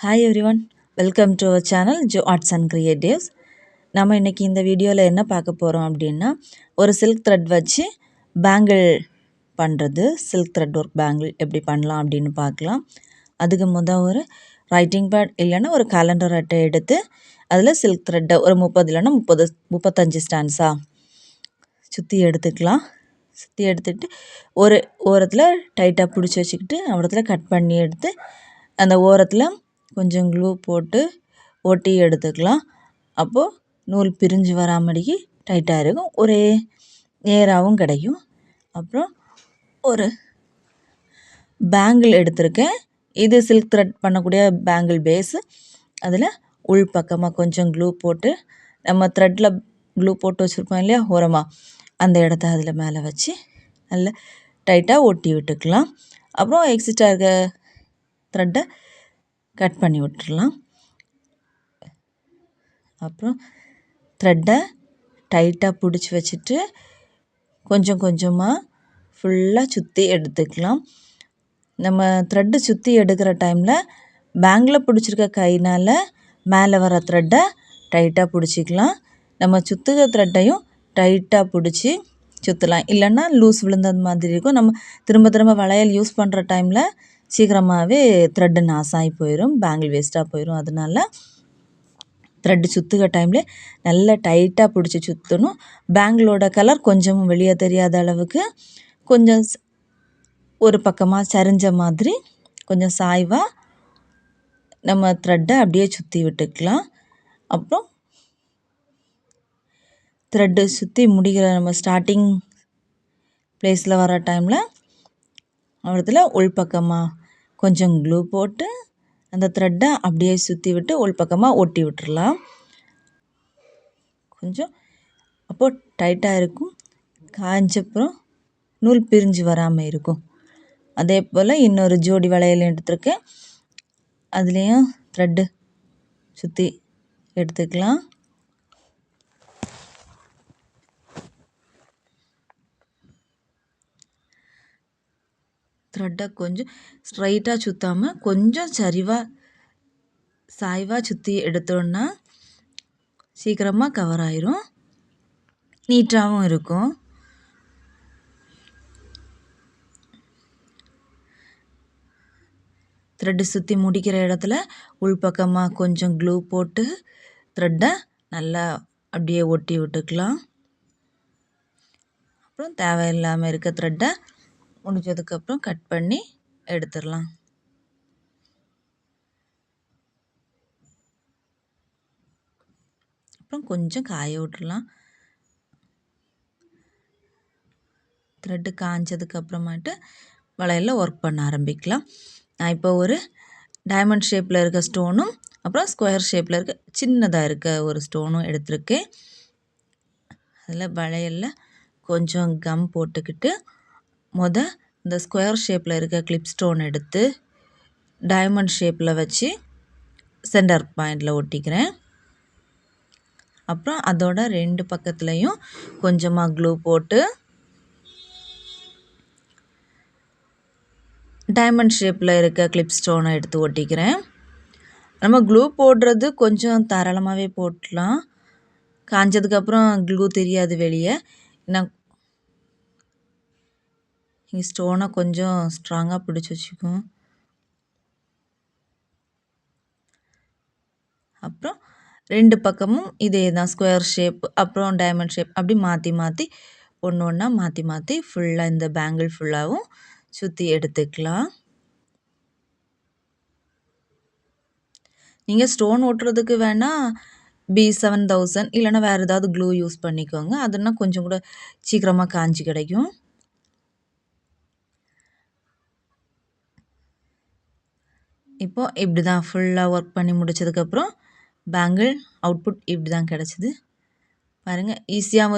Hi everyone, welcome to our channel Jo arts and creatives. நம்ம இன்றைக்கி இந்த வீடியோவில் என்ன பார்க்க போகிறோம் அப்படின்னா, ஒரு சில்க் த்ரெட் வச்சு பேங்கிள் பண்ணுறது, சில்க் த்ரெட் ஒர்க் பேங்கிள் எப்படி பண்ணலாம் அப்படின்னு பார்க்கலாம். அதுக்கு ஒரு ரைட்டிங் பேட் இல்லைன்னா ஒரு கேலண்டர் அட்டை எடுத்து அதில் சில்க் த்ரெட்டை ஒரு 30 இல்லைன்னா 35 ஸ்டாண்ட்ஸாக சுற்றி எடுத்துக்கலாம். சுற்றி எடுத்துக்கிட்டு ஒரு ஓரத்தில் டைட்டாக பிடிச்சி வச்சுக்கிட்டு ஓரத்தில் கட் பண்ணி எடுத்து அந்த ஓரத்தில் கொஞ்சம் க்ளூ போட்டு ஒட்டி எடுத்துக்கலாம். அப்போது நூல் பிரிஞ்சு வராமடிக்கு டைட்டாக இருக்கும், ஒரே நேராகவும் கிடைக்கும். அப்புறம் ஒரு பேங்கிள் எடுத்திருக்கேன். இது சில்க் த்ரெட் பண்ணக்கூடிய பேங்கிள் பேஸு. அதில் உள் பக்கமாக கொஞ்சம் க்ளூ போட்டு, நம்ம த்ரெட்டில் க்ளூ போட்டு வச்சுருப்போம் இல்லையா ஓரமாக, அந்த இடத்த அதில் மேலே வச்சு நல்லா டைட்டாக ஒட்டி விட்டுக்கலாம். அப்புறம் எக்ஸிஸ்டாக இருக்க த்ரெட்டை கட் பண்ணி விட்டுடலாம். அப்புறம் த்ரெட்டை டைட்டாக பிடிச்சி வச்சுட்டு கொஞ்சம் கொஞ்சமாக ஃபுல்லாக சுற்றி எடுத்துக்கலாம். நம்ம த்ரெட்டு சுற்றி எடுக்கிற டைமில் பேங்கில் பிடிச்சிருக்க கைனால் மேலே வர த்ரெட்டை டைட்டாக பிடிச்சிக்கலாம். நம்ம சுற்றுகிற த்ரெட்டையும் டைட்டாக பிடிச்சி சுற்றலாம். இல்லைன்னா லூஸ் விழுந்தது மாதிரி இருக்கும். நம்ம திரும்ப திரும்ப வளையல் யூஸ் பண்ணுற டைமில் சீக்கிரமாகவே த்ரெட்டு நாசாகி போயிடும், பேங்கிள் வேஸ்ட்டாக போயிடும். அதனால த்ரெட்டு சுற்றுகிற டைம்லேயே நல்லா டைட்டாக பிடிச்சி சுற்றணும். பேங்கிளோட கலர் கொஞ்சமும் வெளியே தெரியாத அளவுக்கு கொஞ்சம் ஒரு பக்கமாக சரிஞ்ச மாதிரி கொஞ்சம் சாய்வாக நம்ம த்ரெட்டை அப்படியே சுற்றி விட்டுக்கலாம். அப்புறம் த்ரெட்டு சுற்றி முடிகிற நம்ம ஸ்டார்டிங் ப்ளேஸில் வர டைமில் இடத்துல உள்பக்கமாக கொஞ்சம் க்ளூ போட்டு அந்த த்ரெட்டை அப்படியே சுற்றி விட்டு உள்பக்கமாக ஒட்டி விட்டுறலாம். கொஞ்சம் அப்போது டைட்டாக இருக்கும், காய்ஞ்சப்புறம் நூல் பிரிஞ்சு வராமல் இருக்கும். அதே போல் இன்னொரு ஜோடி வளையல் எடுத்துருக்கேன். அதுலேயும் த்ரெட்டு சுற்றி எடுத்துக்கலாம். த்ரெட்டை கொஞ்சம் ஸ்ட்ரைட்டாக சுற்றாமல் கொஞ்சம் சரிவாக சாய்வாக சுற்றி எடுத்தோன்னா சீக்கிரமாக கவர் ஆயிரும், நீட்டாகவும் இருக்கும். த்ரெட்டு சுற்றி முடிக்கிற இடத்துல உள்பக்கமாக கொஞ்சம் க்ளூ போட்டு த்ரெட்டை நல்லா அப்படியே ஒட்டி விட்டுக்கலாம். அப்புறம் தேவையில்லாமல் இருக்க த்ரெட்டை முடிஞ்சதுக்கப்புறம் கட் பண்ணி எடுத்துடலாம். அப்புறம் கொஞ்சம் காய விட்டுடலாம். த்ரெட்டு காய்ஞ்சதுக்கப்புறமாட்டு வளையலில் ஒர்க் பண்ண ஆரம்பிக்கலாம். நான் இப்போ ஒரு டைமண்ட் ஷேப்பில் இருக்க ஸ்டோனும் அப்புறம் ஸ்கொயர் ஷேப்பில் இருக்க சின்னதாக இருக்க ஒரு ஸ்டோனும் எடுத்திருக்கேன். அதில் வளையலில் கொஞ்சம் கம் போட்டுக்கிட்டு இந்த ஸ்கொயர் ஷேப்பில் இருக்க கிளிப் ஸ்டோன் எடுத்து டைமண்ட் ஷேப்பில் வச்சு சென்டர் பாயிண்டில் ஒட்டிக்கிறேன். அப்புறம் அதோட 2 பக்கத்துலேயும் கொஞ்சமாக க்ளூ போட்டு டைமண்ட் ஷேப்பில் இருக்க கிளிப் ஸ்டோனை எடுத்து ஒட்டிக்கிறேன். நம்ம க்ளூ போடுறது கொஞ்சம் தாராளமாகவே போட்டலாம், காஞ்சதுக்கப்புறம் க்ளூ தெரியாது வெளியே. நான் இங்கே ஸ்டோனை கொஞ்சம் ஸ்ட்ராங்காக பிடிச்சி வச்சுக்குவோம். அப்புறம் 2 பக்கமும் இதே தான் ஸ்கொயர் ஷேப் அப்புறம் டைமண்ட் ஷேப் அப்படி மாற்றி மாற்றி ஒன்று ஒன்றா மாற்றி மாற்றி ஃபுல்லாக இந்த பேங்கிள் ஃபுல்லாகவும் சுற்றி எடுத்துக்கலாம். நீங்கள் ஸ்டோன் ஒட்டுறதுக்கு வேணால் B7000 இல்லைன்னா வேறு ஏதாவது க்ளூ யூஸ் பண்ணிக்கோங்க, அதுனா கொஞ்சம் கூட சீக்கிரமாக காஞ்சி கிடைக்கும். இப்போது இப்படி தான் ஃபுல்லாக ஒர்க் பண்ணி முடித்ததுக்கப்புறம் பேங்கிள் அவுட்புட் இப்படி தான் கிடச்சிது. பாருங்கள், ஈஸியாகவும்